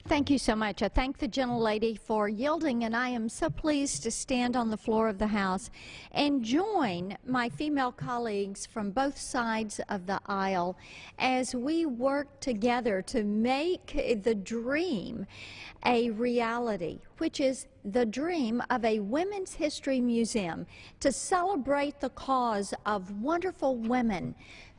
Thank you so much. I thank the gentlelady for yielding, and I am so pleased to stand on the floor of the House and join my female colleagues from both sides of the aisle as we work together to make the dream a reality, which is the dream of a Women's History Museum to celebrate the cause of wonderful women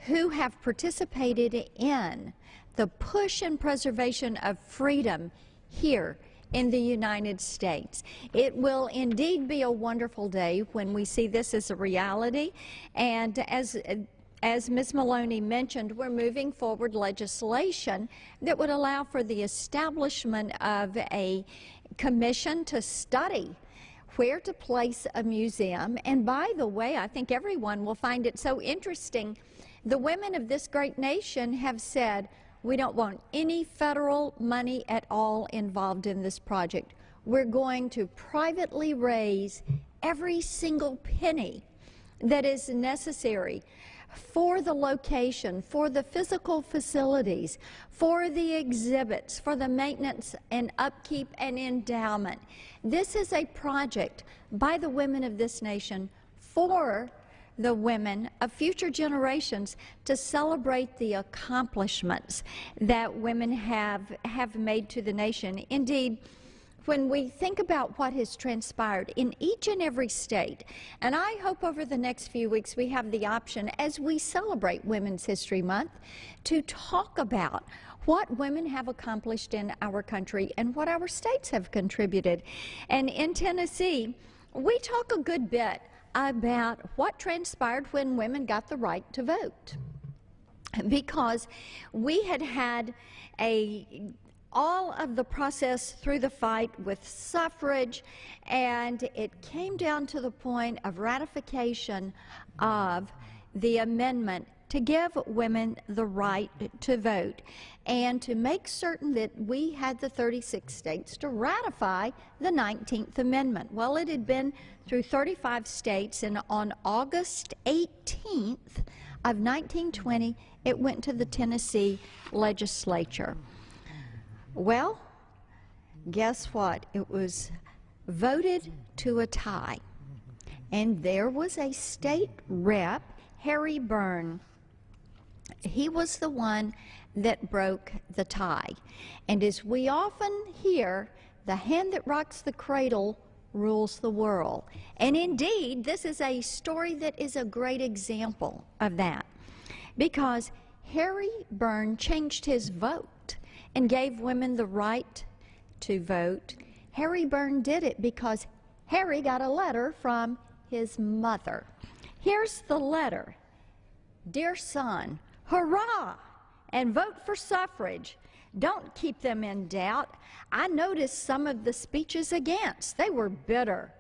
who have participated in the push and preservation of freedom here in the United States. It will indeed be a wonderful day when we see this as a reality, and as Ms. Maloney mentioned, we're moving forward legislation that would allow for the establishment of a commission to study where to place a museum. And by the way, I think everyone will find it so interesting. The women of this great nation have said, we don't want any federal money at all involved in this project. We're going to privately raise every single penny that is necessary for the location, for the physical facilities, for the exhibits, for the maintenance and upkeep and endowment. This is a project by the women of this nation for the women of future generations to celebrate the accomplishments that women have made to the nation. Indeed, when we think about what has transpired in each and every state, and I hope over the next few weeks we have the option, as we celebrate Women's History Month, to talk about what women have accomplished in our country and what our states have contributed. And in Tennessee, we talk a good bit about what transpired when women got the right to vote, because we had all of the process through the fight with suffrage, and it came down to the point of ratification of the amendment to give women the right to vote and to make certain that we had the 36 states to ratify the 19th Amendment. Well, it had been through 35 states, and on August 18th of 1920, it went to the Tennessee legislature. Well, guess what? It was voted to a tie, and there was a state rep, Harry Byrne. He was the one that broke the tie. And as we often hear, the hand that rocks the cradle rules the world. And indeed, this is a story that is a great example of that, because Harry Byrne changed his vote and gave women the right to vote. Harry Byrne did it because Harry got a letter from his mother. Here's the letter. Dear son, hurrah, and vote for suffrage. Don't keep them in doubt. I noticed some of the speeches against. They were bitter.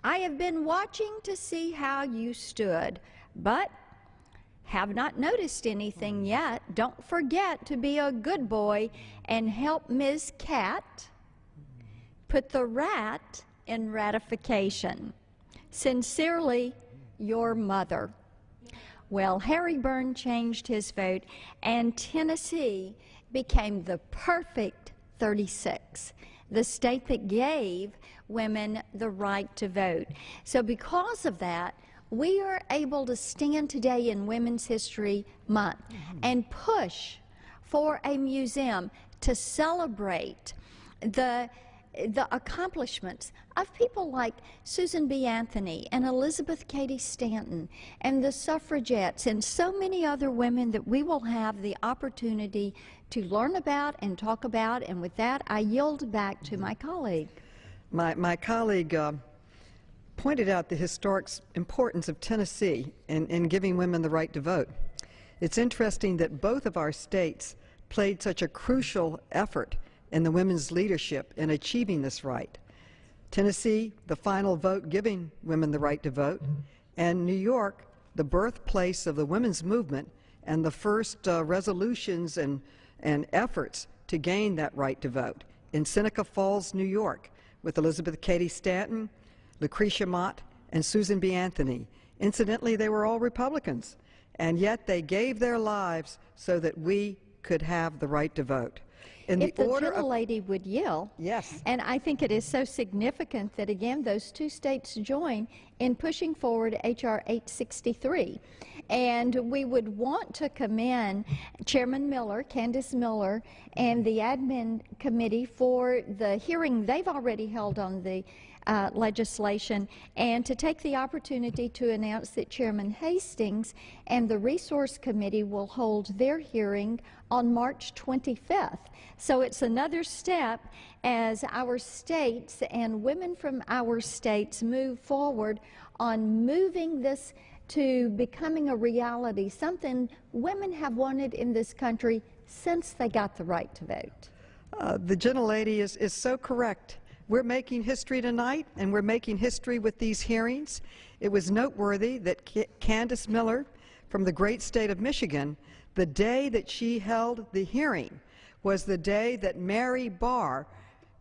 I have been watching to see how you stood, but have not noticed anything yet. Don't forget to be a good boy and help Ms. Cat put the rat in ratification. Sincerely, your mother. Well, Harry Byrne changed his vote, and Tennessee became the perfect 36, the state that gave women the right to vote. So because of that, we are able to stand today in Women's History Month and push for a museum to celebrate the accomplishments of people like Susan B. Anthony and Elizabeth Cady Stanton and the suffragettes and so many other women that we will have the opportunity to learn about and talk about. And with that, I yield back to my colleague. My colleague pointed out the historic importance of Tennessee in giving women the right to vote. It's interesting that both of our states played such a crucial effort in the women's leadership in achieving this right. Tennessee, the final vote giving women the right to vote, and New York, the birthplace of the women's movement and the first resolutions and efforts to gain that right to vote in Seneca Falls, New York, with Elizabeth Cady Stanton, Lucretia Mott, and Susan B. Anthony. Incidentally, they were all Republicans, and yet they gave their lives so that we could have the right to vote. In if the the order of... gentlelady would yield. Yes. And I think it is so significant that, again, those two states join in pushing forward H.R. 863. And we would want to commend Chairman Miller, Candace Miller, and the admin committee for the hearing they've already held on the legislation, and to take the opportunity to announce that Chairman Hastings and the Resource Committee will hold their hearing on March 25th. So it's another step as our states and women from our states move forward on moving this to becoming a reality, something women have wanted in this country since they got the right to vote. The gentlelady is so correct. We're making history tonight, and we're making history with these hearings. It was noteworthy that Candace Miller from the great state of Michigan, the day that she held the hearing was the day that Mary Barr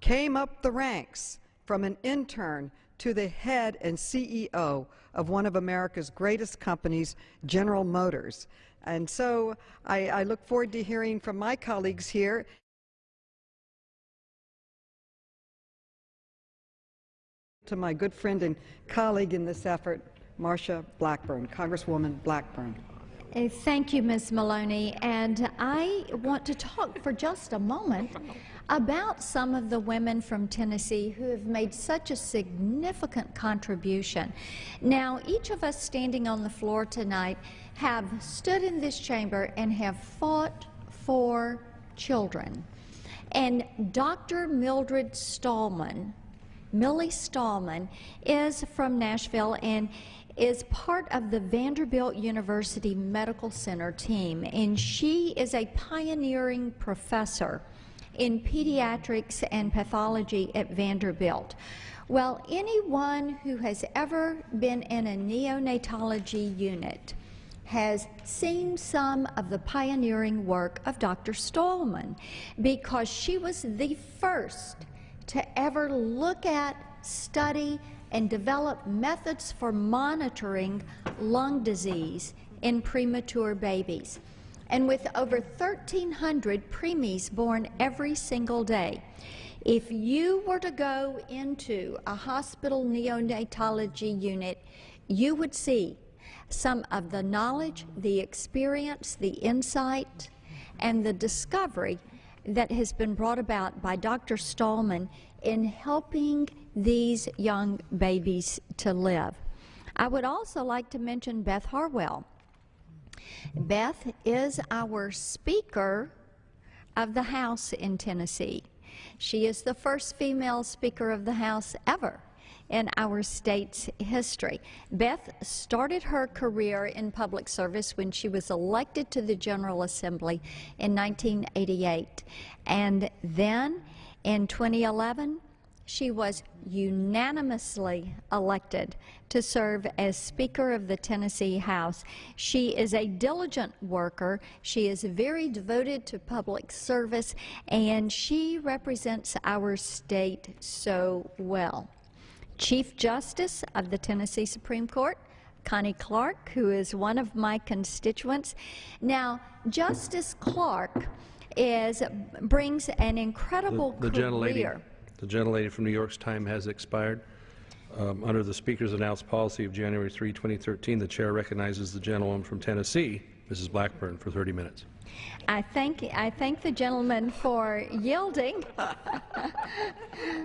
came up the ranks from an intern to the head and CEO of one of America's greatest companies, General Motors. And so I look forward to hearing from my colleagues here. To my good friend and colleague in this effort, Marsha Blackburn, Congresswoman Blackburn. Thank you, Ms. Maloney. And I want to talk for just a moment about some of the women from Tennessee who have made such a significant contribution. Now, each of us standing on the floor tonight have stood in this chamber and have fought for children. And Dr. Mildred Stallman, Millie Stallman, is from Nashville and is part of the Vanderbilt University Medical Center team, and she is a pioneering professor in pediatrics and pathology at Vanderbilt. Well, anyone who has ever been in a neonatology unit has seen some of the pioneering work of Dr. Stallman, because she was the first to ever look at, study, and develop methods for monitoring lung disease in premature babies. And with over 1,300 preemies born every single day, if you were to go into a hospital neonatology unit, you would see some of the knowledge, the experience, the insight, and the discovery that has been brought about by Dr. Stallman in helping these young babies to live. I would also like to mention Beth Harwell. Beth is our Speaker of the House in Tennessee. She is the first female Speaker of the House ever in our state's history. Beth started her career in public service when she was elected to the General Assembly in 1988. And then in 2011, she was unanimously elected to serve as Speaker of the Tennessee House. She is a diligent worker. She is very devoted to public service, and she represents our state so well. Chief Justice of the Tennessee Supreme Court, Connie Clark, who is one of my constituents. Now, Justice Clark brings an incredible career. The gentlelady from New York's time has expired. Under the Speaker's announced policy of January 3, 2013, the Chair recognizes the gentlewoman from Tennessee, Mrs. Blackburn, for 30 minutes. I thank the gentleman for yielding.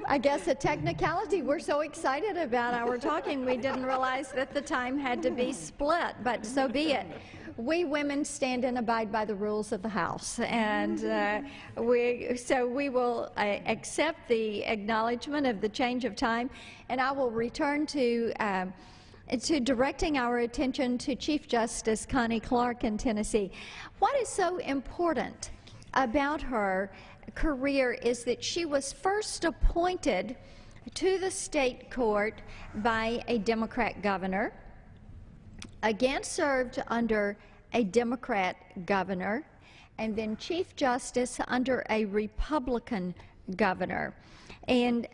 I guess a technicality. We're so excited about our talking, we didn't realize that the time had to be split, but so be it. We women stand and abide by the rules of the House, and we will accept the acknowledgement of the change of time, and I will return to directing our attention to Chief Justice Connie Clark in Tennessee. What is so important about her career is that she was first appointed to the state court by a Democrat governor, again served under a Democrat governor, and then Chief Justice under a Republican governor. And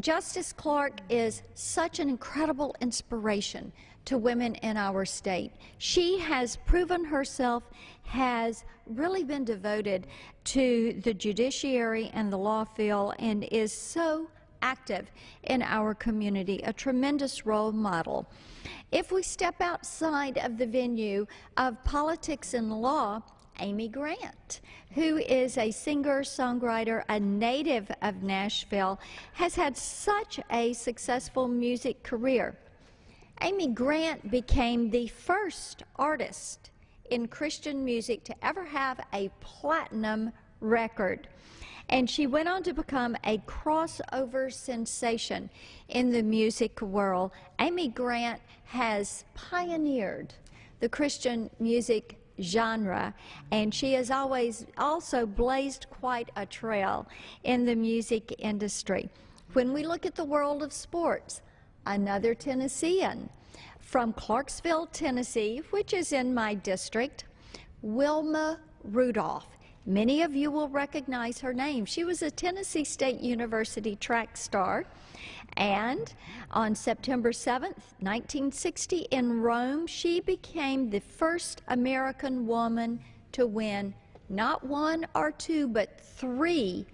Justice Clark is such an incredible inspiration to women in our state. She has proven herself, has really been devoted to the judiciary and the law field, and is so active in our community, a tremendous role model. If we step outside of the venue of politics and law, Amy Grant, who is a singer-songwriter, a native of Nashville, has had such a successful music career. Amy Grant became the first artist in Christian music to ever have a platinum record. And she went on to become a crossover sensation in the music world. Amy Grant has pioneered the Christian music genre, and she has always also blazed quite a trail in the music industry. When we look at the world of sports, another Tennessean from Clarksville, Tennessee, which is in my district, Wilma Rudolph. Many of you will recognize her name. She was a Tennessee State University track star, and on September 7th, 1960, in Rome, she became the first American woman to win not one or two, but 3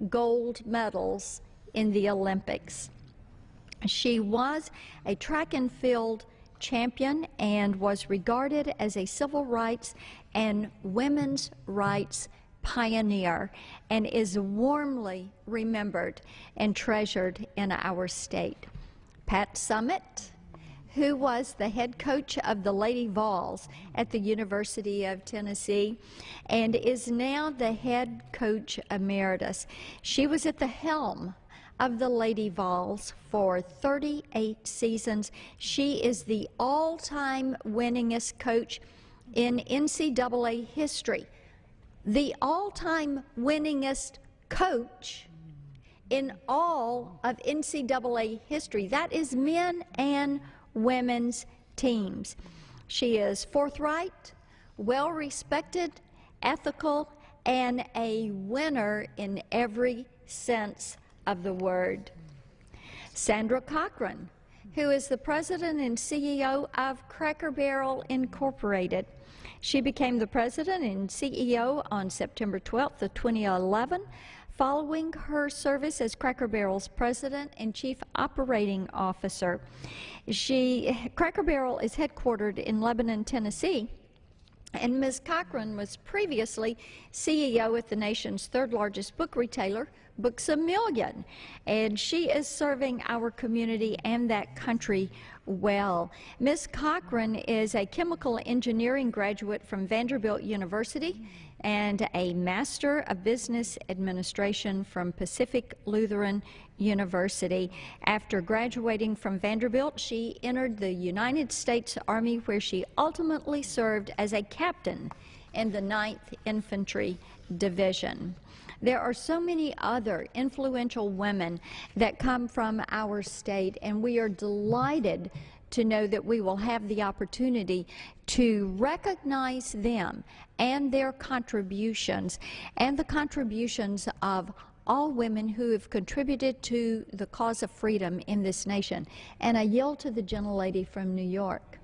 gold medals in the Olympics. She was a track and field champion and was regarded as a civil rights and women's rights pioneer, and is warmly remembered and treasured in our state. Pat Summitt, who was the head coach of the Lady Vols at the University of Tennessee and is now the head coach emeritus. She was at the helm of the Lady Vols for 38 seasons. She is the all-time winningest coach in NCAA history. The all-time winningest coach in all of NCAA history. That is men and women's teams. She is forthright, well-respected, ethical, and a winner in every sense of the word. Sandra Cochran, who is the president and CEO of Cracker Barrel Incorporated. She became the president and CEO on September 12th of 2011, following her service as Cracker Barrel's president and chief operating officer. Cracker Barrel is headquartered in Lebanon, Tennessee, and Ms. Cochran was previously CEO at the nation's third largest book retailer, Books A Million, and she is serving our community and that country well. Ms. Cochran is a chemical engineering graduate from Vanderbilt University and a Master of Business Administration from Pacific Lutheran University. After graduating from Vanderbilt, she entered the United States Army, where she ultimately served as a captain in the 9th Infantry Division. There are so many other influential women that come from our state, and we are delighted to know that we will have the opportunity to recognize them and their contributions and the contributions of all women who have contributed to the cause of freedom in this nation. And I yield to the gentlelady from New York.